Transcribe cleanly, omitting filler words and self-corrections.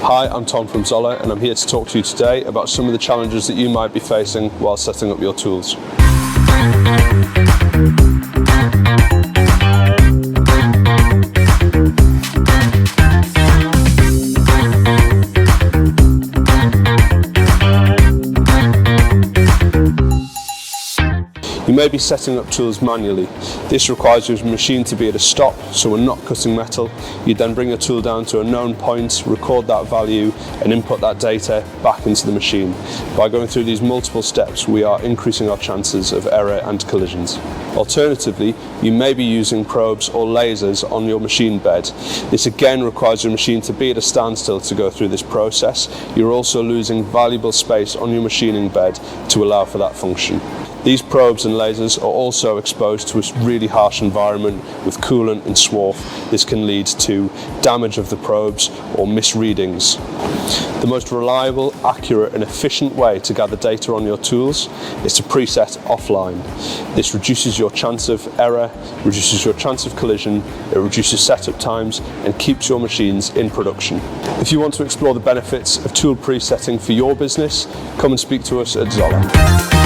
Hi, I'm Tom from ZOLLER and I'm here to talk to you today about some of the challenges that you might be facing while setting up your tools. You may be setting up tools manually. This requires your machine to be at a stop, so we're not cutting metal. You then bring your tool down to a known point, record that value, and input that data back into the machine. By going through these multiple steps, we are increasing our chances of error and collisions. Alternatively, you may be using probes or lasers on your machine bed. This again requires your machine to be at a standstill to go through this process. You're also losing valuable space on your machining bed to allow for that function. These probes and lasers are also exposed to a really harsh environment with coolant and swarf. This can lead to damage of the probes or misreadings. The most reliable, accurate and efficient way to gather data on your tools is to preset offline. This reduces your chance of error, reduces your chance of collision, it reduces setup times and keeps your machines in production. If you want to explore the benefits of tool presetting for your business, come and speak to us at ZOLLER.